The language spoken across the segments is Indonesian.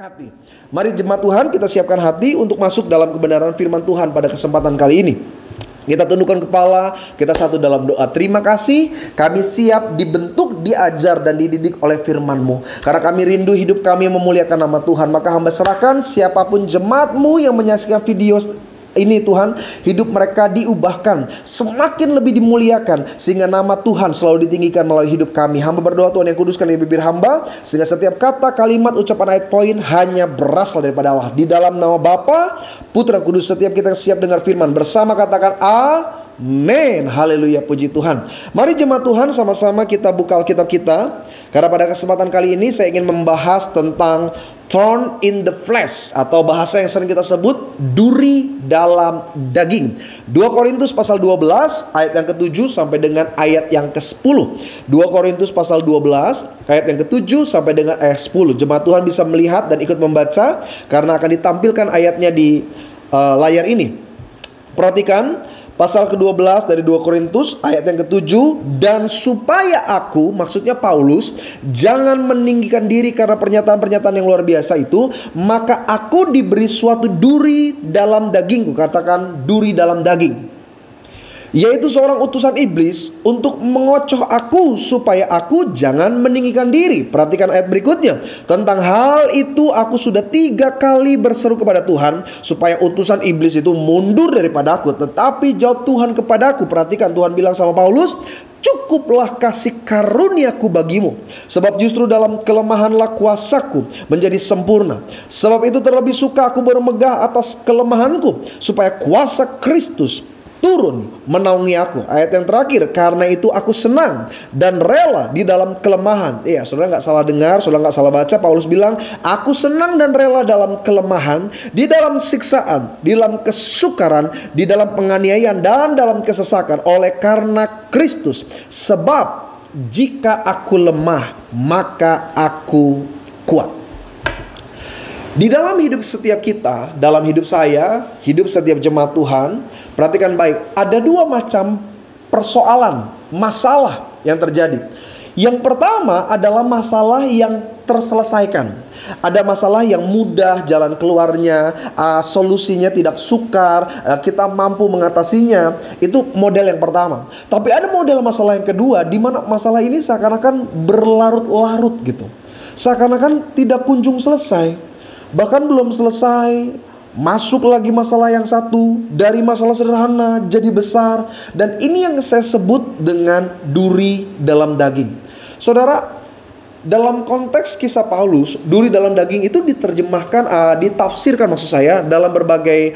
memberkati. Mari jemaat Tuhan, kita siapkan hati untuk masuk dalam kebenaran firman Tuhan pada kesempatan kali ini. Kita tundukkan kepala, kita satu dalam doa. Terima kasih, kami siap dibentuk, diajar, dan dididik oleh firman-Mu. Karena kami rindu hidup kami memuliakan nama Tuhan. Maka hamba serahkan siapapun jemaat-Mu yang menyaksikan video ini Tuhan, hidup mereka diubahkan, semakin lebih dimuliakan, sehingga nama Tuhan selalu ditinggikan melalui hidup kami. Hamba berdoa Tuhan yang kuduskan di bibir hamba, sehingga setiap kata, kalimat, ucapan, ayat, poin hanya berasal daripada Allah. Di dalam nama Bapa, Putra, Kudus, setiap kita siap dengar firman bersama katakan amin. Haleluya, puji Tuhan. Mari jemaat Tuhan, sama-sama kita buka Alkitab kita. Karena pada kesempatan kali ini saya ingin membahas tentang thorn in the flesh, atau bahasa yang sering kita sebut duri dalam daging. 2 Korintus pasal 12 ayat yang ke-7 sampai dengan ayat yang ke-10. 2 Korintus pasal 12 ayat yang ke-7 sampai dengan ayat 10. Jemaat Tuhan bisa melihat dan ikut membaca karena akan ditampilkan ayatnya di layar ini. Perhatikan pasal ke-12 dari 2 Korintus ayat yang ke-7. Dan supaya aku, maksudnya Paulus, jangan meninggikan diri karena pernyataan-pernyataan yang luar biasa itu, maka aku diberi suatu duri dalam dagingku. Katakan duri dalam daging, yaitu seorang utusan iblis untuk mengocoh aku supaya aku jangan meninggikan diri. Perhatikan ayat berikutnya. Tentang hal itu aku sudah 3 kali berseru kepada Tuhan supaya utusan iblis itu mundur daripada aku. Tetapi jawab Tuhan kepadaku. Perhatikan, Tuhan bilang sama Paulus, cukuplah kasih karuniaku bagimu, sebab justru dalam kelemahanlah kuasaku menjadi sempurna. Sebab itu terlebih suka aku bermegah atas kelemahanku, supaya kuasa Kristus turun menaungi aku. Ayat yang terakhir, karena itu aku senang dan rela di dalam kelemahan. Iya, saudara nggak salah dengar, saudara nggak salah baca. Paulus bilang, aku senang dan rela dalam kelemahan, di dalam siksaan, di dalam kesukaran, di dalam penganiayaan, dan dalam kesesakan, oleh karena Kristus. Sebab jika aku lemah, maka aku kuat. Di dalam hidup setiap kita, dalam hidup saya, hidup setiap jemaat Tuhan, perhatikan baik, ada 2 macam persoalan, masalah yang terjadi. Yang pertama adalah masalah yang terselesaikan. Ada masalah yang mudah jalan keluarnya, solusinya tidak sukar, kita mampu mengatasinya. Itu model yang pertama. Tapi ada model masalah yang kedua, di mana masalah ini seakan-akan berlarut-larut gitu. Seakan-akan tidak kunjung selesai. Bahkan belum selesai, masuk lagi masalah yang satu, dari masalah sederhana jadi besar. Dan ini yang saya sebut dengan duri dalam daging. Saudara, dalam konteks kisah Paulus, duri dalam daging itu diterjemahkan, ditafsirkan maksud saya, dalam berbagai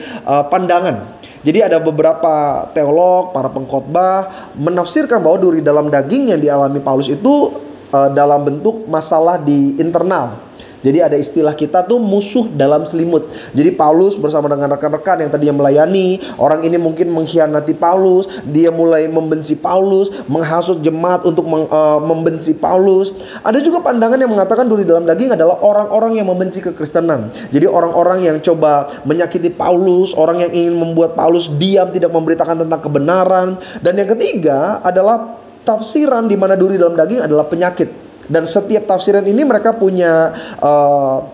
pandangan. Jadi ada beberapa teolog, para pengkhotbah menafsirkan bahwa duri dalam daging yang dialami Paulus itu dalam bentuk masalah di internal. Jadi ada istilah kita tuh musuh dalam selimut. Jadi Paulus bersama dengan rekan-rekan yang tadinya melayani, orang ini mungkin mengkhianati Paulus, dia mulai membenci Paulus, menghasut jemaat untuk membenci Paulus. Ada juga pandangan yang mengatakan duri dalam daging adalah orang-orang yang membenci kekristenan. Jadi orang-orang yang coba menyakiti Paulus, orang yang ingin membuat Paulus diam, tidak memberitakan tentang kebenaran. Dan yang ketiga adalah tafsiran di mana duri dalam daging adalah penyakit. Dan setiap tafsiran ini mereka punya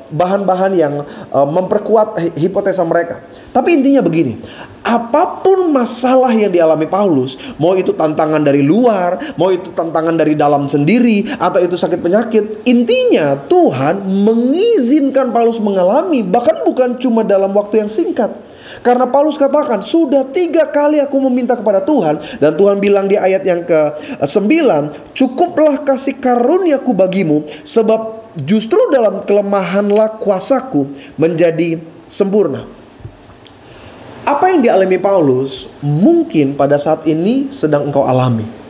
bahan-bahan yang memperkuat hipotesa mereka. Tapi intinya begini, apapun masalah yang dialami Paulus, mau itu tantangan dari luar, mau itu tantangan dari dalam sendiri, atau itu sakit penyakit, intinya Tuhan mengizinkan Paulus mengalami, bahkan bukan cuma dalam waktu yang singkat. Karena Paulus katakan, sudah 3 kali aku meminta kepada Tuhan. Dan Tuhan bilang di ayat yang ke-9, cukuplah kasih karuniaku bagimu, sebab justru dalam kelemahanlah kuasaku menjadi sempurna. Apa yang dialami Paulus mungkin pada saat ini sedang engkau alami.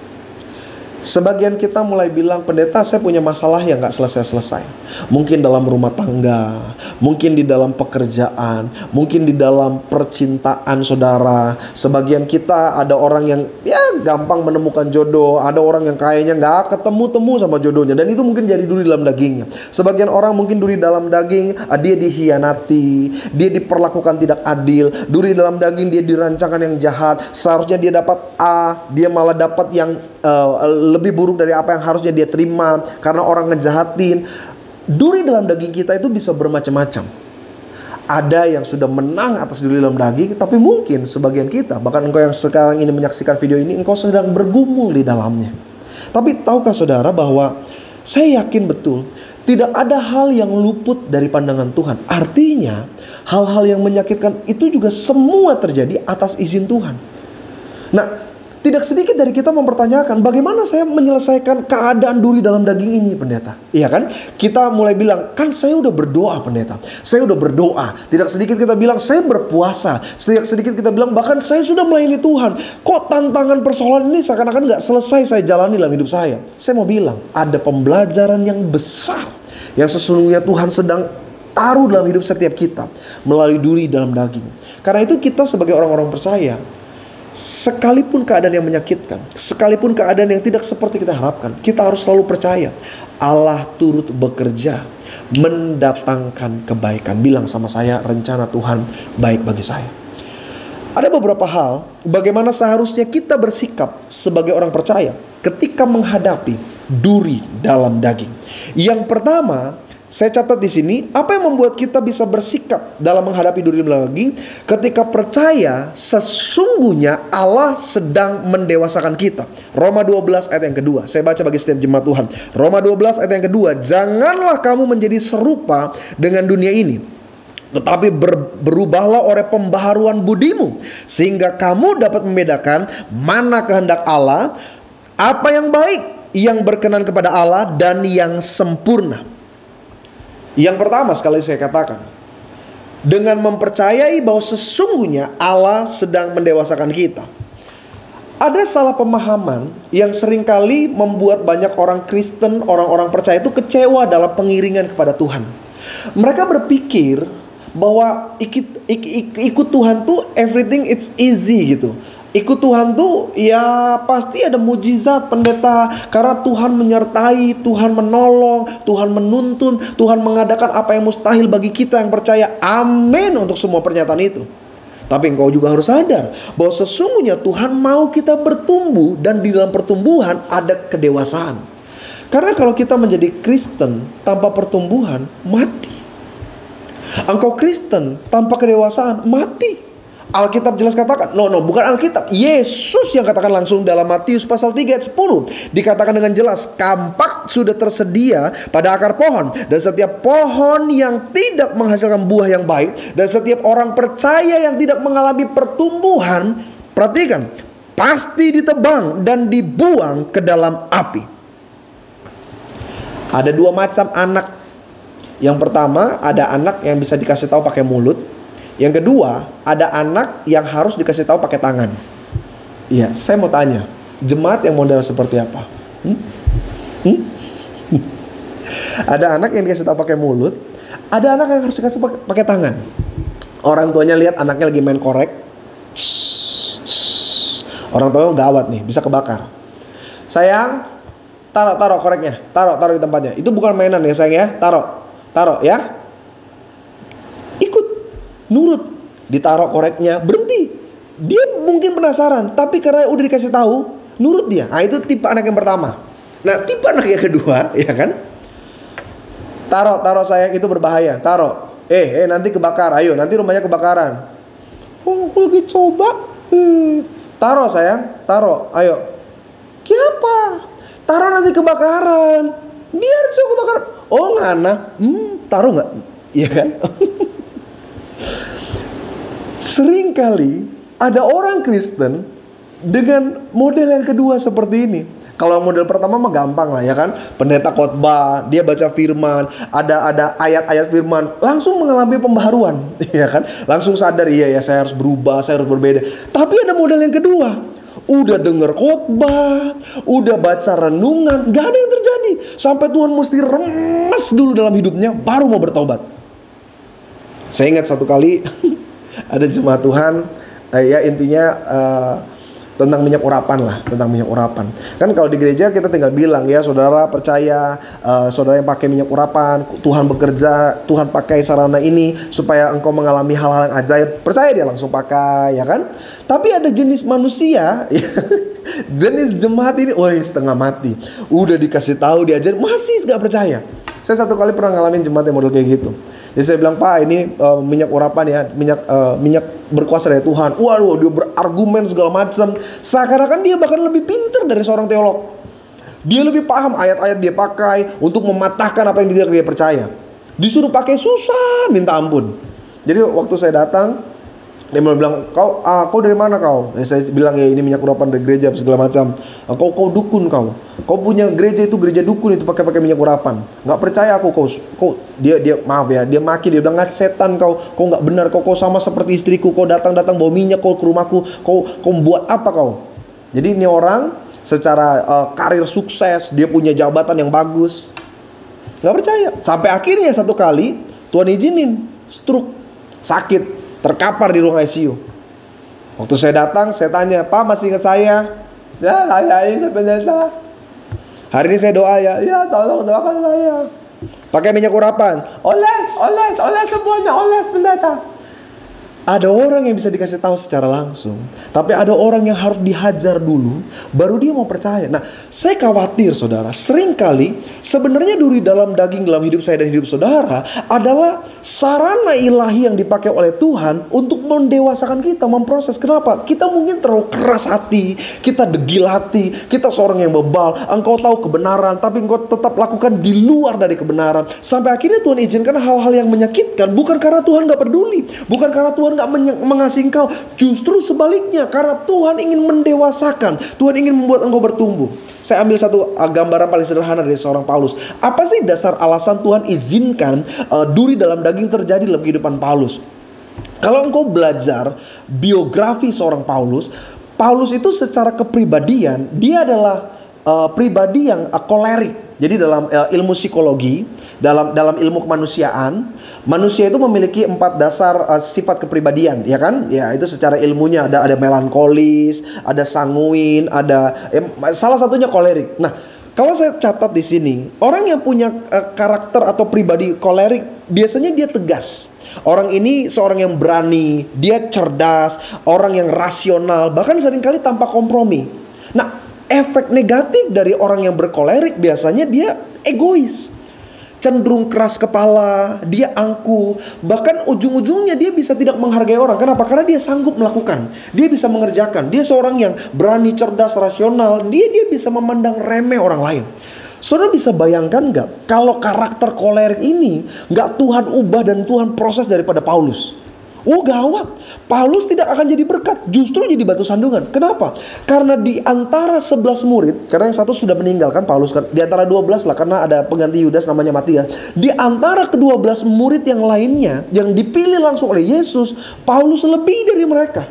Sebagian kita mulai bilang, pendeta saya punya masalah yang gak selesai-selesai. Mungkin dalam rumah tangga, mungkin di dalam pekerjaan, mungkin di dalam percintaan saudara. Sebagian kita ada orang yang gampang menemukan jodoh, ada orang yang kayaknya gak ketemu-temu sama jodohnya, dan itu mungkin jadi duri dalam dagingnya. Sebagian orang mungkin duri dalam daging, dia dihianati, dia diperlakukan tidak adil. Duri dalam daging, dia dirancangkan yang jahat. Seharusnya dia dapat A, dia malah dapat yang lebih buruk dari apa yang harusnya dia terima karena orang ngejahatin. duri dalam daging kita itu bisa bermacam-macam. Ada yang sudah menang atas duri dalam daging, tapi mungkin sebagian kita, bahkan engkau yang sekarang ini menyaksikan video ini, engkau sedang bergumul di dalamnya. Tapi tahukah saudara bahwa saya yakin betul tidak ada hal yang luput dari pandangan Tuhan. Artinya hal-hal yang menyakitkan itu juga semua terjadi atas izin Tuhan. Nah, tidak sedikit dari kita mempertanyakan, bagaimana saya menyelesaikan keadaan duri dalam daging ini, pendeta? Iya kan? Kita mulai bilang, kan saya udah berdoa, pendeta. Saya udah berdoa. Tidak sedikit kita bilang, saya berpuasa. Tidak sedikit kita bilang, bahkan saya sudah melayani Tuhan. Kok tantangan persoalan ini seakan-akan gak selesai saya jalani dalam hidup saya? Saya mau bilang, ada pembelajaran yang besar yang sesungguhnya Tuhan sedang taruh dalam hidup setiap kita melalui duri dalam daging. Karena itu kita sebagai orang-orang percaya, sekalipun keadaan yang menyakitkan, sekalipun keadaan yang tidak seperti kita harapkan, kita harus selalu percaya Allah turut bekerja mendatangkan kebaikan. Bilang sama saya, rencana Tuhan baik bagi saya. Ada beberapa hal bagaimana seharusnya kita bersikap sebagai orang percaya ketika menghadapi duri dalam daging. Yang pertama, saya catat di sini, apa yang membuat kita bisa bersikap dalam menghadapi duri dalam daging ketika percaya sesungguhnya Allah sedang mendewasakan kita. Roma 12 ayat yang kedua. Saya baca bagi setiap jemaat Tuhan. Roma 12 ayat yang kedua. Janganlah kamu menjadi serupa dengan dunia ini, tetapi berubahlah oleh pembaharuan budimu, sehingga kamu dapat membedakan mana kehendak Allah, apa yang baik, yang berkenan kepada Allah, dan yang sempurna. Yang pertama sekali saya katakan, dengan mempercayai bahwa sesungguhnya Allah sedang mendewasakan kita. Ada salah pemahaman yang seringkali membuat banyak orang Kristen, orang-orang percaya itu kecewa dalam pengiringan kepada Tuhan. Mereka berpikir bahwa ikut Tuhan tuh everything it's easy gitu. Ikut Tuhan tuh ya pasti ada mujizat, pendeta, karena Tuhan menyertai, Tuhan menolong, Tuhan menuntun, Tuhan mengadakan apa yang mustahil bagi kita yang percaya. Amin untuk semua pernyataan itu. Tapi engkau juga harus sadar bahwa sesungguhnya Tuhan mau kita bertumbuh, dan di dalam pertumbuhan ada kedewasaan. Karena kalau kita menjadi Kristen tanpa pertumbuhan, mati. Engkau Kristen tanpa kedewasaan, mati. Alkitab jelas katakan, bukan Alkitab, Yesus yang katakan langsung dalam Matius pasal 3 ayat 10. Dikatakan dengan jelas, kampak sudah tersedia pada akar pohon, dan setiap pohon yang tidak menghasilkan buah yang baik, dan setiap orang percaya yang tidak mengalami pertumbuhan, perhatikan, pasti ditebang dan dibuang ke dalam api. Ada dua macam anak. Yang pertama, ada anak yang bisa dikasih tahu pakai mulut. Yang kedua, ada anak yang harus dikasih tahu pakai tangan. Iya, saya mau tanya, jemaat yang model seperti apa? Ada anak yang dikasih tahu pakai mulut, ada anak yang harus dikasih pakai tangan. Orang tuanya lihat anaknya lagi main korek, orang tuanya gawat nih, bisa kebakar. Sayang, taruh koreknya, taruh di tempatnya. Itu bukan mainan ya sayang ya, taruh ya. Nurut, ditaruh koreknya, berhenti. Dia mungkin penasaran, tapi karena udah dikasih tahu, nurut dia. Nah, itu tipe anak yang pertama. Nah, tipe anak yang kedua, ya kan? Taruh sayang, itu berbahaya. Taruh. Nanti kebakar. Ayo, nanti rumahnya kebakaran. Oh, aku lagi coba. Taruh sayang, taruh. Ayo. Kenapa? Taruh nanti kebakaran. Biar coba kebakaran. Oh, ngana. Taruh nggak? Iya kan? Seringkali ada orang Kristen dengan model yang kedua seperti ini. Kalau model pertama mah gampang lah ya kan. Pendeta khotbah, dia baca firman, ada ayat-ayat firman, langsung mengalami pembaharuan, ya kan? Langsung sadar, iya ya saya harus berubah, saya harus berbeda. Tapi ada model yang kedua. Udah denger khotbah, udah baca renungan, gak ada yang terjadi. Sampai Tuhan mesti remes dulu dalam hidupnya, baru mau bertobat. Saya ingat satu kali ada jemaat Tuhan, ya intinya tentang minyak urapan lah, tentang minyak urapan. Kan kalau di gereja kita tinggal bilang ya, saudara percaya, saudara yang pakai minyak urapan, Tuhan bekerja, Tuhan pakai sarana ini supaya engkau mengalami hal-hal yang ajaib. Percaya dia langsung pakai, ya kan? Tapi ada jenis manusia, jenis jemaat ini, setengah mati. Udah dikasih tahu, diajar, masih gak percaya. Saya satu kali pernah ngalamin jemaat yang model kayak gitu. Jadi saya bilang, Pak, ini minyak urapan ya, minyak berkuasa dari Tuhan. Waduh, dia berargumen segala macam. Seakan-akan dia bahkan lebih pintar dari seorang teolog. Dia lebih paham ayat-ayat dia pakai untuk mematahkan apa yang dia percaya. Disuruh pakai susah minta ampun. Jadi waktu saya datang, dia mau bilang, kau dari mana kau? Saya bilang, ya ini minyak urapan dari gereja segala macam. Kau dukun kau punya gereja itu gereja dukun itu pakai minyak urapan. Nggak percaya aku kau dia maaf ya, dia maki, dia bilang, nggak, setan kau nggak benar, kau sama seperti istriku, kau datang bawa minyak kau ke rumahku, kau buat apa kau? Jadi ini orang secara karir sukses, dia punya jabatan yang bagus, nggak percaya. Sampai akhirnya satu kali Tuhan izinin stroke, sakit, terkapar di ruang ICU. Waktu saya datang, saya tanya, Pak, masih ingat saya? Ya, saya ingat pendeta. Hari ini saya doa ya tolong doakan saya. Pakai minyak urapan, oles semuanya, oles pendeta. Ada orang yang bisa dikasih tahu secara langsung, tapi ada orang yang harus dihajar dulu, baru dia mau percaya. Nah, saya khawatir saudara, seringkali sebenarnya duri dalam daging dalam hidup saya dan hidup saudara adalah sarana ilahi yang dipakai oleh Tuhan untuk mendewasakan kita, memproses. Kenapa? Kita mungkin terlalu keras hati, kita degil hati, kita seorang yang bebal. Engkau tahu kebenaran, tapi engkau tetap lakukan di luar dari kebenaran. Sampai akhirnya Tuhan izinkan hal-hal yang menyakitkan, bukan karena Tuhan gak peduli, bukan karena Tuhan gak mengasihi engkau, justru sebaliknya, karena Tuhan ingin mendewasakan, Tuhan ingin membuat engkau bertumbuh. Saya ambil satu gambaran paling sederhana dari seorang Paulus. Apa sih dasar alasan Tuhan izinkan duri dalam daging terjadi dalam kehidupan Paulus? Kalau engkau belajar biografi seorang Paulus itu secara kepribadian dia adalah pribadi yang kolerik. Jadi dalam ilmu psikologi, dalam ilmu kemanusiaan, manusia itu memiliki 4 dasar sifat kepribadian, ya kan? Ya, itu secara ilmunya ada melankolis, ada sanguin, ada salah satunya kolerik. Nah, kalau saya catat di sini, orang yang punya karakter atau pribadi kolerik biasanya dia tegas. Orang ini seorang yang berani, dia cerdas, orang yang rasional, bahkan seringkali tanpa kompromi. Nah, efek negatif dari orang yang berkolerik biasanya dia egois, cenderung keras kepala, dia angkuh, bahkan ujung-ujungnya dia bisa tidak menghargai orang. Kenapa? Karena dia sanggup melakukan, dia bisa mengerjakan, dia seorang yang berani, cerdas, rasional, dia bisa memandang remeh orang lain. Saudara bisa bayangkan gak kalau karakter kolerik ini gak Tuhan ubah dan Tuhan proses daripada Paulus? Oh gawat, Paulus tidak akan jadi berkat, justru jadi batu sandungan. Kenapa? Karena di antara 11 murid, karena yang satu sudah meninggal kan Paulus kan, di antara 12 lah, karena ada pengganti Yudas namanya Matias. Di antara ke-12 murid yang lainnya yang dipilih langsung oleh Yesus, Paulus lebih dari mereka.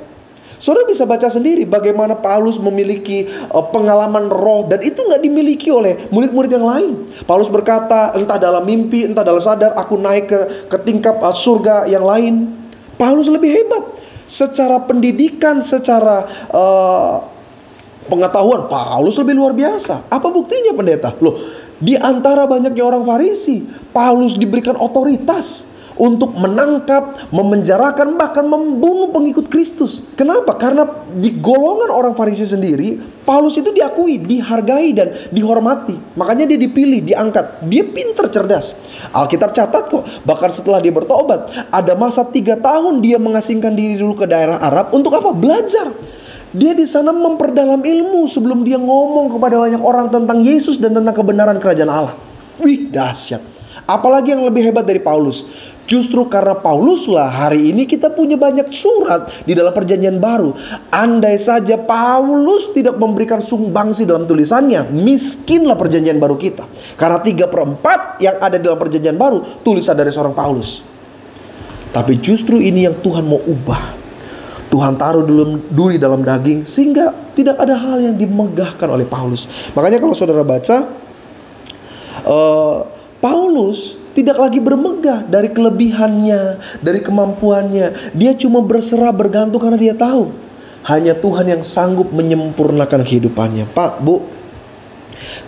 Saudara bisa baca sendiri bagaimana Paulus memiliki pengalaman roh, dan itu gak dimiliki oleh murid-murid yang lain. Paulus berkata, entah dalam mimpi, entah dalam sadar, aku naik ke tingkap surga yang lain. Paulus lebih hebat secara pendidikan, secara pengetahuan. Paulus lebih luar biasa. Apa buktinya pendeta? Loh, di antara banyaknya orang Farisi, Paulus diberikan otoritas untuk menangkap, memenjarakan, bahkan membunuh pengikut Kristus. Kenapa? Karena di golongan orang Farisi sendiri, Paulus itu diakui, dihargai, dan dihormati. Makanya dia dipilih, diangkat. Dia pintar, cerdas. Alkitab catat kok, bahkan setelah dia bertobat, ada masa 3 tahun dia mengasingkan diri dulu ke daerah Arab. Untuk apa? Belajar. Dia di sana memperdalam ilmu sebelum dia ngomong kepada banyak orang tentang Yesus dan tentang kebenaran kerajaan Allah. Wih, dahsyat. Apalagi yang lebih hebat dari Paulus? Justru karena Pauluslah hari ini kita punya banyak surat di dalam perjanjian baru. Andai saja Paulus tidak memberikan sumbangsi dalam tulisannya, miskinlah perjanjian baru kita. Karena 3/4 yang ada dalam perjanjian baru tulisan dari seorang Paulus. Tapi justru ini yang Tuhan mau ubah. Tuhan taruh duri dalam daging sehingga tidak ada hal yang dimegahkan oleh Paulus. Makanya kalau saudara baca, Paulus tidak lagi bermegah dari kelebihannya, dari kemampuannya. Dia cuma berserah, bergantung karena dia tahu hanya Tuhan yang sanggup menyempurnakan kehidupannya. Pak, Bu,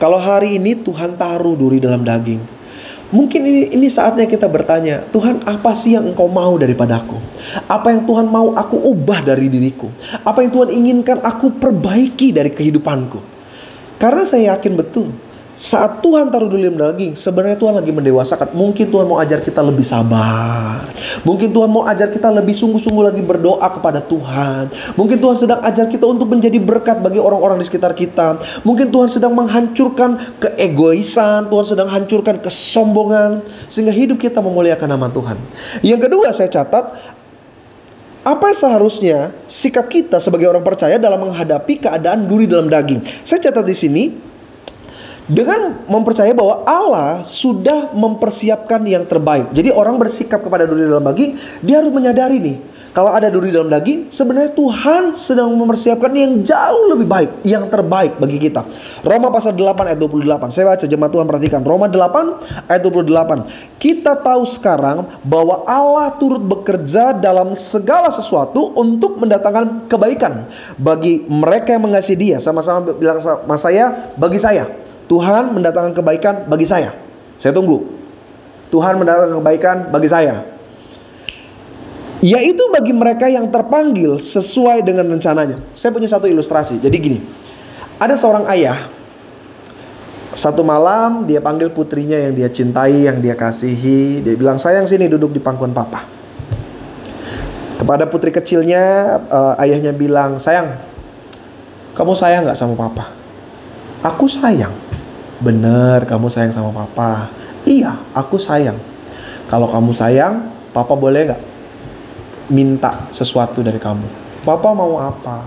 kalau hari ini Tuhan taruh duri dalam daging, mungkin ini saatnya kita bertanya, Tuhan, apa sih yang Engkau mau daripadaku? Apa yang Tuhan mau aku ubah dari diriku? Apa yang Tuhan inginkan aku perbaiki dari kehidupanku? Karena saya yakin betul, Saat Tuhan taruh di dalam daging, sebenarnya Tuhan lagi mendewasakan. Mungkin Tuhan mau ajar kita lebih sabar. Mungkin Tuhan mau ajar kita lebih sungguh-sungguh lagi berdoa kepada Tuhan. Mungkin Tuhan sedang ajar kita untuk menjadi berkat bagi orang-orang di sekitar kita. Mungkin Tuhan sedang menghancurkan keegoisan. Tuhan sedang hancurkan kesombongan, sehingga hidup kita memuliakan nama Tuhan. Yang kedua saya catat, apa seharusnya sikap kita sebagai orang percaya dalam menghadapi keadaan duri dalam daging. Saya catat di sini, dengan mempercayai bahwa Allah sudah mempersiapkan yang terbaik. Jadi orang bersikap kepada duri dalam daging, dia harus menyadari nih, kalau ada duri dalam daging, sebenarnya Tuhan sedang mempersiapkan yang jauh lebih baik, yang terbaik bagi kita. Roma pasal 8 ayat 28. Saya baca, jemaat Tuhan perhatikan. Roma 8 ayat 28. Kita tahu sekarang bahwa Allah turut bekerja dalam segala sesuatu untuk mendatangkan kebaikan bagi mereka yang mengasihi Dia. Sama-sama bilang sama saya, bagi saya Tuhan mendatangkan kebaikan bagi saya. Saya tunggu. Tuhan mendatangkan kebaikan bagi saya, yaitu bagi mereka yang terpanggil sesuai dengan rencananya. Saya punya satu ilustrasi. Jadi gini, ada seorang ayah. Satu malam dia panggil putrinya yang dia cintai, yang dia kasihi. Dia bilang, sayang sini duduk di pangkuan papa. Kepada putri kecilnya, ayahnya bilang, sayang, kamu sayang gak sama papa? Aku sayang. Bener, kamu sayang sama papa. Iya, aku sayang. Kalau kamu sayang, papa boleh gak minta sesuatu dari kamu? Papa mau apa?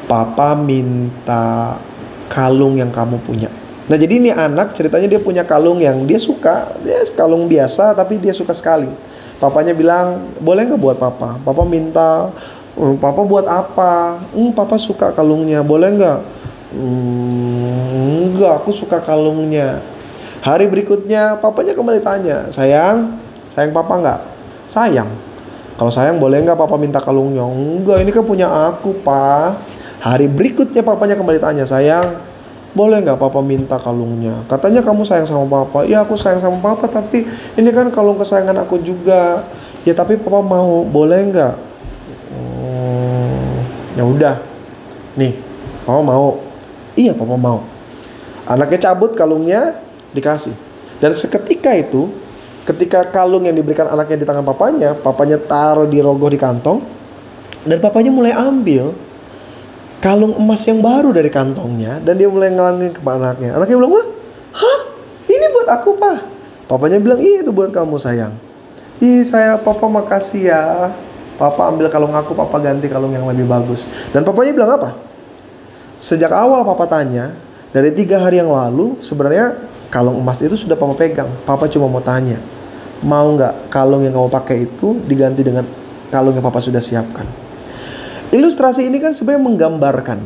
Papa minta kalung yang kamu punya. Nah, jadi ini anak ceritanya dia punya kalung yang dia suka. Ya, kalung biasa tapi dia suka sekali. Papanya bilang, boleh gak buat papa? Papa minta, papa buat apa? Papa suka kalungnya, boleh gak? Enggak, aku suka kalungnya. Hari berikutnya papanya kembali tanya, sayang papa nggak? Sayang. Kalau sayang boleh nggak papa minta kalungnya? Enggak, ini kan punya aku, pa. Hari berikutnya papanya kembali tanya, sayang boleh nggak papa minta kalungnya? Katanya kamu sayang sama papa. Iya, aku sayang sama papa, tapi ini kan kalung kesayangan aku juga. Ya tapi papa mau, boleh nggak? Ya udah, nih papa mau. Iya, papa mau. Anaknya cabut kalungnya, dikasih. Dan seketika itu, ketika kalung yang diberikan anaknya di tangan papanya, papanya taruh di rogoh di kantong, dan papanya mulai ambil kalung emas yang baru dari kantongnya, dan dia mulai ngelangin ke anaknya. Anaknya bilang, wah, hah? Ini buat aku, pa. Papanya bilang, iya itu buat kamu, sayang. Ih, papa makasih ya. Papa ambil kalung aku, papa ganti kalung yang lebih bagus. Dan papanya bilang apa? Sejak awal papa tanya, dari 3 hari yang lalu, sebenarnya kalung emas itu sudah papa pegang. Papa cuma mau tanya, mau nggak kalung yang kamu pakai itu diganti dengan kalung yang papa sudah siapkan? Ilustrasi ini kan sebenarnya menggambarkan,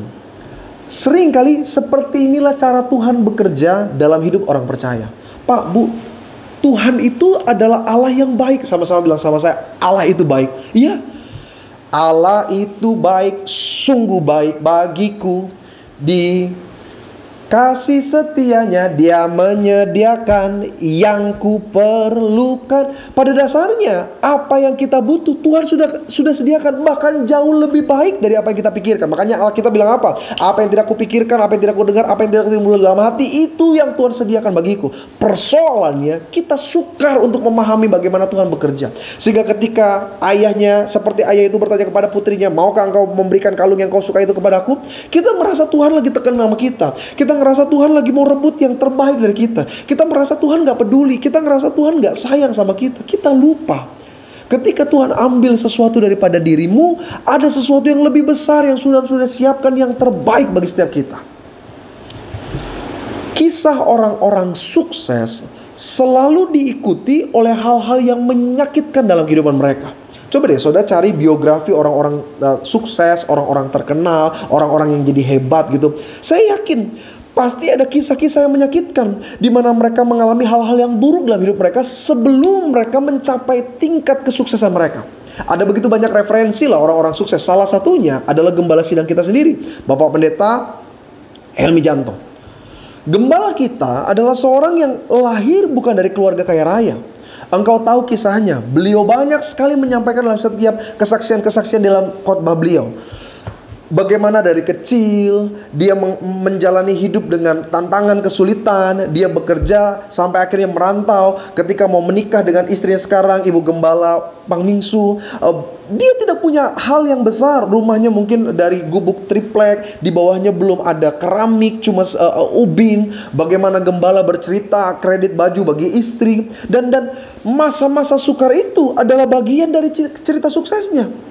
seringkali seperti inilah cara Tuhan bekerja dalam hidup orang percaya. Pak, Bu, Tuhan itu adalah Allah yang baik. Sama-sama bilang sama saya, Allah itu baik. Iya, Allah itu baik, sungguh baik bagiku. Di kasih setianya dia menyediakan yang kuperlukan. Pada dasarnya apa yang kita butuh Tuhan sudah sediakan, bahkan jauh lebih baik dari apa yang kita pikirkan. Makanya Alkitab bilang apa? Apa yang tidak kupikirkan, apa yang tidak kudengar, apa yang tidak kutimbul dalam hati, itu yang Tuhan sediakan bagiku. Persoalannya kita sukar untuk memahami bagaimana Tuhan bekerja, sehingga ketika ayahnya, seperti ayah itu bertanya kepada putrinya, maukah engkau memberikan kalung yang kau suka itu kepadaku? Kita merasa Tuhan lagi tekan sama kita. Kita ngerasa Tuhan lagi mau rebut yang terbaik dari kita. Kita merasa Tuhan gak peduli. Kita ngerasa Tuhan gak sayang sama kita. Kita lupa, ketika Tuhan ambil sesuatu daripada dirimu, ada sesuatu yang lebih besar yang sudah siapkan, yang terbaik bagi setiap kita. Kisah orang-orang sukses selalu diikuti oleh hal-hal yang menyakitkan dalam kehidupan mereka. Coba deh saudara cari biografi orang-orang sukses, orang-orang terkenal, orang-orang yang jadi hebat gitu. Saya yakin pasti ada kisah-kisah yang menyakitkan, di mana mereka mengalami hal-hal yang buruk dalam hidup mereka sebelum mereka mencapai tingkat kesuksesan mereka. Ada begitu banyak referensi lah orang-orang sukses. Salah satunya adalah gembala sidang kita sendiri, Bapak Pendeta Helmi Janto. Gembala kita adalah seorang yang lahir bukan dari keluarga kaya raya. Engkau tahu kisahnya. Beliau banyak sekali menyampaikan dalam setiap kesaksian-kesaksian dalam khotbah beliau. Bagaimana dari kecil dia menjalani hidup dengan tantangan, kesulitan. Dia bekerja sampai akhirnya merantau. Ketika mau menikah dengan istrinya sekarang, Ibu Gembala Pangmingsu, dia tidak punya hal yang besar. Rumahnya mungkin dari gubuk triplek, di bawahnya belum ada keramik, cuma ubin. Bagaimana Gembala bercerita kredit baju bagi istri. Dan masa-masa sukar itu adalah bagian dari cerita suksesnya.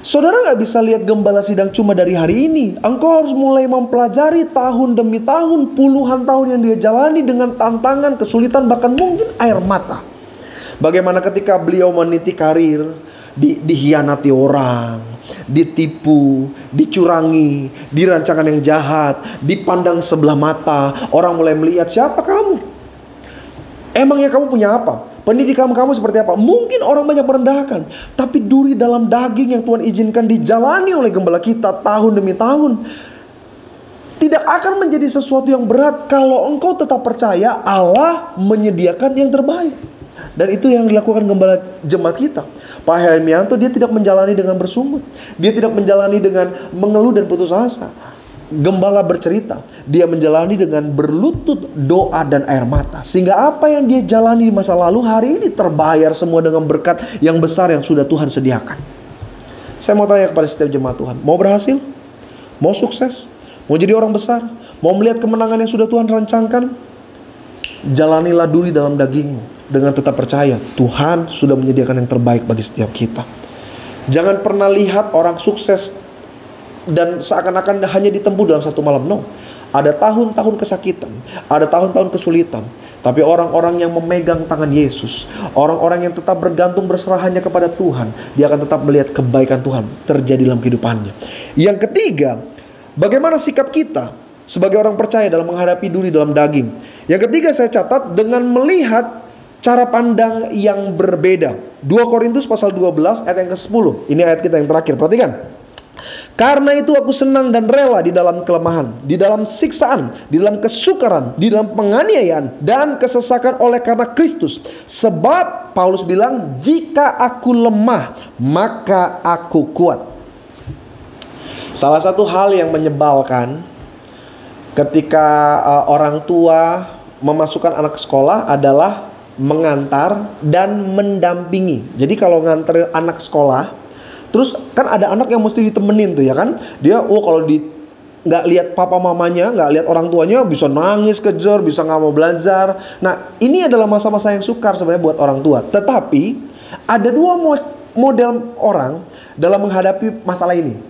Saudara gak bisa lihat Gembala sidang cuma dari hari ini. Engkau harus mulai mempelajari tahun demi tahun, puluhan tahun yang dia jalani dengan tantangan, kesulitan, bahkan mungkin air mata. Bagaimana ketika beliau meniti karir, dihianati orang, ditipu, dicurangi, dirancangan yang jahat, dipandang sebelah mata. Orang mulai melihat, siapa kamu? Emangnya kamu punya apa? Pendidikan kamu seperti apa? Mungkin orang banyak merendahkan. Tapi duri dalam daging yang Tuhan izinkan dijalani oleh gembala kita tahun demi tahun, tidak akan menjadi sesuatu yang berat kalau engkau tetap percaya Allah menyediakan yang terbaik. Dan itu yang dilakukan gembala jemaat kita, Pak Hermianto. Dia tidak menjalani dengan bersungut. Dia tidak menjalani dengan mengeluh dan putus asa. Gembala bercerita, dia menjalani dengan berlutut, doa, dan air mata. Sehingga apa yang dia jalani di masa lalu hari ini terbayar semua dengan berkat yang besar yang sudah Tuhan sediakan. Saya mau tanya kepada setiap jemaat Tuhan, mau berhasil? Mau sukses? Mau jadi orang besar? Mau melihat kemenangan yang sudah Tuhan rancangkan? Jalanilah duri dalam dagingmu dengan tetap percaya Tuhan sudah menyediakan yang terbaik bagi setiap kita. Jangan pernah lihat orang sukses dan seakan-akan hanya ditempuh dalam satu malam. No. Ada tahun-tahun kesakitan, ada tahun-tahun kesulitan. Tapi orang-orang yang memegang tangan Yesus, orang-orang yang tetap bergantung berserah hanya kepada Tuhan, dia akan tetap melihat kebaikan Tuhan terjadi dalam kehidupannya. Yang ketiga, bagaimana sikap kita sebagai orang percaya dalam menghadapi duri dalam daging. Yang ketiga saya catat dengan melihat cara pandang yang berbeda. 2 Korintus pasal 12 ayat yang ke-10. Ini ayat kita yang terakhir, perhatikan. Karena itu aku senang dan rela di dalam kelemahan, di dalam siksaan, di dalam kesukaran, di dalam penganiayaan, dan kesesakan oleh karena Kristus. Sebab Paulus bilang, jika aku lemah, maka aku kuat. Salah satu hal yang menyebalkan ketika orang tua memasukkan anak ke sekolah adalah mengantar dan mendampingi. Jadi kalau nganter anak sekolah, terus kan ada anak yang mesti ditemenin tuh ya kan. Dia kalau nggak lihat papa mamanya, nggak lihat orang tuanya, bisa nangis kejar, bisa nggak mau belajar. Nah ini adalah masa-masa yang sukar sebenarnya buat orang tua. Tetapi ada dua model orang dalam menghadapi masalah ini.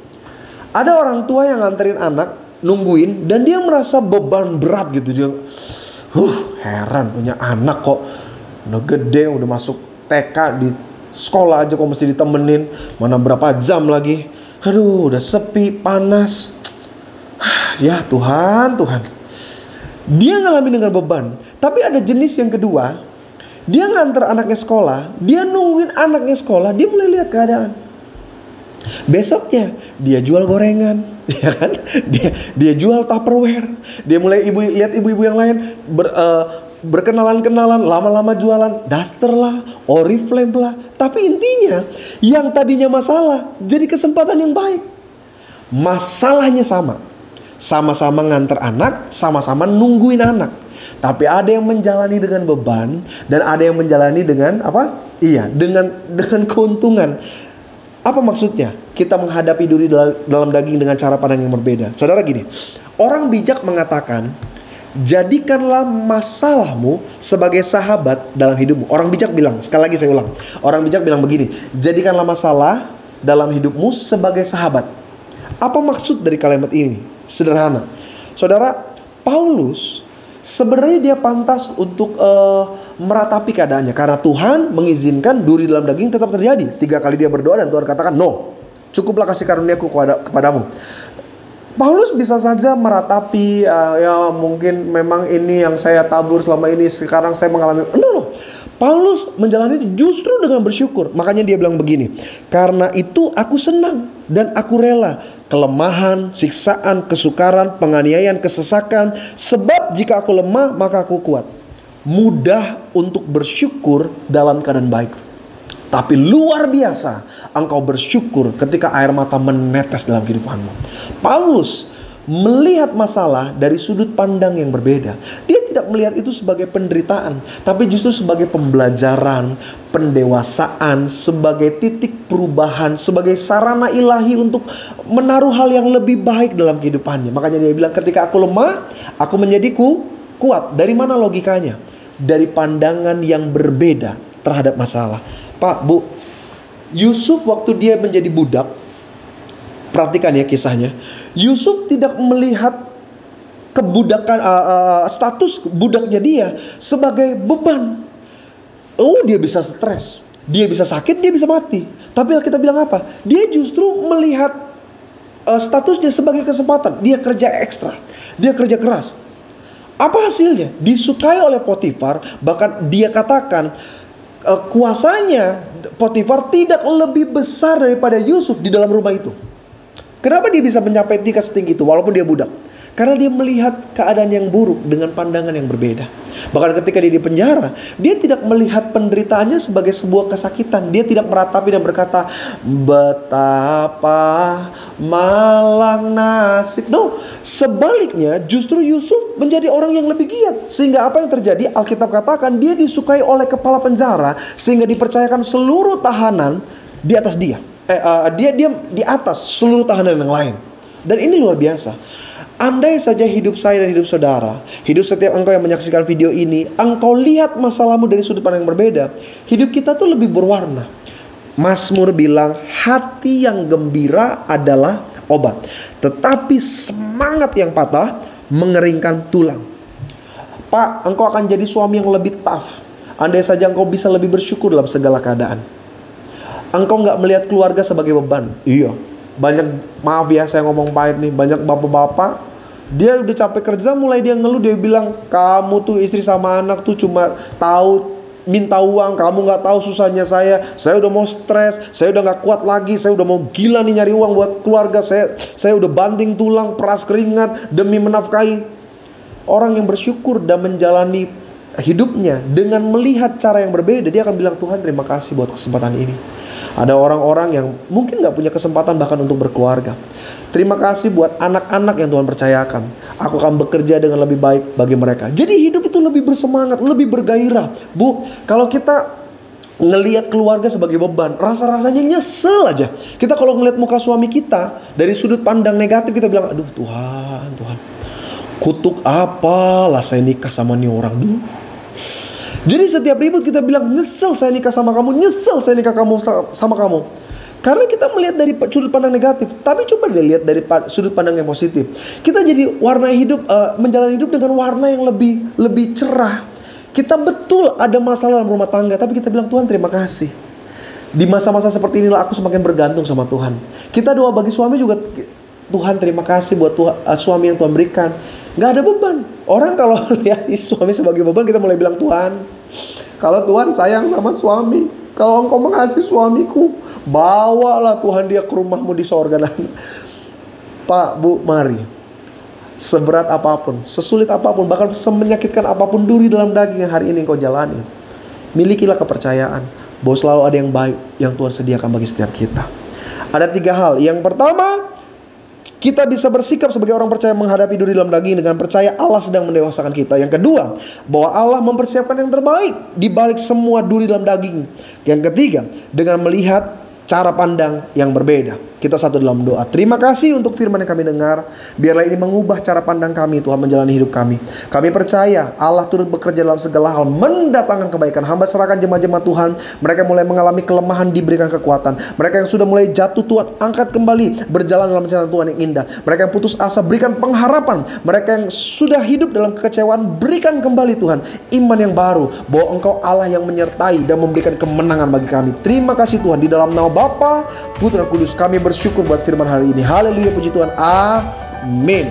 Ada orang tua yang nganterin anak, nungguin, dan dia merasa beban berat gitu. Dia heran punya anak kok udah gede, udah masuk TK, di sekolah aja kok mesti ditemenin. Mana berapa jam lagi. Aduh udah sepi, panas. Ya Tuhan. Dia ngalamin dengan beban. Tapi ada jenis yang kedua. Dia nganter anaknya sekolah. Dia nungguin anaknya sekolah. Dia mulai lihat keadaan. Besoknya dia jual gorengan, ya kan? Dia jual Tupperware. Dia mulai lihat ibu-ibu yang lain berkenalan-kenalan, lama-lama jualan daster lah, Oriflame lah. Tapi intinya yang tadinya masalah jadi kesempatan yang baik. Masalahnya sama-sama nganter anak, sama-sama nungguin anak. Tapi ada yang menjalani dengan beban dan ada yang menjalani dengan apa? Iya, dengan keuntungan. Apa maksudnya? Kita menghadapi duri dalam daging dengan cara pandang yang berbeda. Saudara gini, orang bijak mengatakan, jadikanlah masalahmu sebagai sahabat dalam hidupmu. Orang bijak bilang, sekali lagi saya ulang. Orang bijak bilang begini, jadikanlah masalah dalam hidupmu sebagai sahabat. Apa maksud dari kalimat ini? Sederhana. Saudara, Paulus sebenarnya dia pantas untuk meratapi keadaannya. Karena Tuhan mengizinkan duri dalam daging tetap terjadi. 3 kali dia berdoa dan Tuhan katakan, no, cukuplah kasih karuniaku kepadamu. Paulus bisa saja meratapi, ya mungkin memang ini yang saya tabur selama ini, sekarang saya mengalami. No. Paulus menjalani justru dengan bersyukur. Makanya dia bilang begini, karena itu aku senang dan aku rela kelemahan, siksaan, kesukaran, penganiayaan, kesesakan. Sebab jika aku lemah, maka aku kuat. Mudah untuk bersyukur dalam keadaan baik. Tapi luar biasa engkau bersyukur ketika air mata menetes dalam kehidupanmu. Paulus melihat masalah dari sudut pandang yang berbeda. Dia tidak melihat itu sebagai penderitaan, tapi justru sebagai pembelajaran, pendewasaan, sebagai titik perubahan, sebagai sarana ilahi untuk menaruh hal yang lebih baik dalam kehidupannya. Makanya dia bilang, ketika aku lemah, aku menjadi kuat. Dari mana logikanya? Dari pandangan yang berbeda terhadap masalah. Pak, Bu, Yusuf waktu dia menjadi budak, perhatikan ya kisahnya. Yusuf tidak melihat kebudakan, status budaknya dia sebagai beban. Oh, dia bisa stres, dia bisa sakit, dia bisa mati. Tapi kita bilang apa? Dia justru melihat statusnya sebagai kesempatan. Dia kerja ekstra, dia kerja keras. Apa hasilnya? Disukai oleh Potifar. Bahkan dia katakan kuasanya Potifar tidak lebih besar daripada Yusuf di dalam rumah itu. Kenapa dia bisa mencapai tingkat setinggi itu walaupun dia budak? Karena dia melihat keadaan yang buruk dengan pandangan yang berbeda. Bahkan ketika dia di penjara, dia tidak melihat penderitaannya sebagai sebuah kesakitan. Dia tidak meratapi dan berkata, betapa malang nasib. No, sebaliknya justru Yusuf menjadi orang yang lebih giat. Sehingga apa yang terjadi? Alkitab katakan dia disukai oleh kepala penjara, sehingga dipercayakan seluruh tahanan di atas dia. Dia di atas seluruh tahanan yang lain. Dan ini luar biasa. Andai saja hidup saya dan hidup saudara, hidup setiap engkau yang menyaksikan video ini, engkau lihat masalahmu dari sudut pandang yang berbeda, hidup kita tuh lebih berwarna. Mazmur bilang, hati yang gembira adalah obat, tetapi semangat yang patah mengeringkan tulang. Pak, engkau akan jadi suami yang lebih tough andai saja engkau bisa lebih bersyukur dalam segala keadaan. Engkau gak melihat keluarga sebagai beban. Iya, banyak, maaf ya saya ngomong pahit nih, banyak bapak-bapak, dia udah capek kerja, mulai dia ngeluh, dia bilang, kamu tuh istri sama anak tuh cuma tahu minta uang, kamu gak tahu susahnya saya udah mau stres, saya udah gak kuat lagi, saya udah mau gila nih nyari uang buat keluarga, saya udah banting tulang, peras keringat demi menafkahi. Orang yang bersyukur dan menjalani hidupnya dengan melihat cara yang berbeda, dia akan bilang, Tuhan terima kasih buat kesempatan ini. Ada orang-orang yang mungkin gak punya kesempatan bahkan untuk berkeluarga. Terima kasih buat anak-anak yang Tuhan percayakan. Aku akan bekerja dengan lebih baik bagi mereka. Jadi hidup itu lebih bersemangat, lebih bergairah. Bu, kalau kita ngelihat keluarga sebagai beban, rasa-rasanya nyesel aja. Kita kalau ngelihat muka suami kita dari sudut pandang negatif, kita bilang, aduh Tuhan, kutuk apalah saya nikah sama nih orang. Duh. Jadi setiap ribut kita bilang, nyesel saya nikah sama kamu, nyesel saya nikah sama kamu. Karena kita melihat dari sudut pandang negatif. Tapi coba deh lihat dari sudut pandang yang positif. Kita jadi warna hidup, menjalani hidup dengan warna yang lebih cerah. Kita betul ada masalah dalam rumah tangga, tapi kita bilang, Tuhan terima kasih. Di masa-masa seperti inilah aku semakin bergantung sama Tuhan. Kita doa bagi suami juga, Tuhan terima kasih buat suami yang Tuhan berikan. Gak ada beban. Orang kalau lihat suami sebagai beban, kita mulai bilang, Tuhan, kalau Tuhan sayang sama suami, kalau Engkau mengasihi suamiku, bawalah Tuhan dia ke rumahmu di sorga. Pak, Bu, mari. Seberat apapun, sesulit apapun, bahkan semenyakitkan apapun duri dalam daging yang hari ini engkau jalani, milikilah kepercayaan bahwa selalu ada yang baik yang Tuhan sediakan bagi setiap kita. Ada 3 hal. Yang pertama, kita bisa bersikap sebagai orang percaya menghadapi duri dalam daging dengan percaya Allah sedang mendewasakan kita. Yang kedua, bahwa Allah mempersiapkan yang terbaik di balik semua duri dalam daging. Yang ketiga, dengan melihat cara pandang yang berbeda. Kita satu dalam doa. Terima kasih untuk firman yang kami dengar. Biarlah ini mengubah cara pandang kami, Tuhan, menjalani hidup kami. Kami percaya Allah turut bekerja dalam segala hal, mendatangkan kebaikan. Hamba serahkan jemaat-jemaat Tuhan. Mereka mulai mengalami kelemahan, diberikan kekuatan. Mereka yang sudah mulai jatuh, Tuhan angkat kembali, berjalan dalam rencana Tuhan yang indah. Mereka yang putus asa, berikan pengharapan. Mereka yang sudah hidup dalam kekecewaan, berikan kembali, Tuhan, iman yang baru, bahwa Engkau Allah yang menyertai dan memberikan kemenangan bagi kami. Terima kasih Tuhan, di dalam nama Bapa, Putra, Kudus, kami bersyukur buat firman hari ini. Haleluya, puji Tuhan. Amin.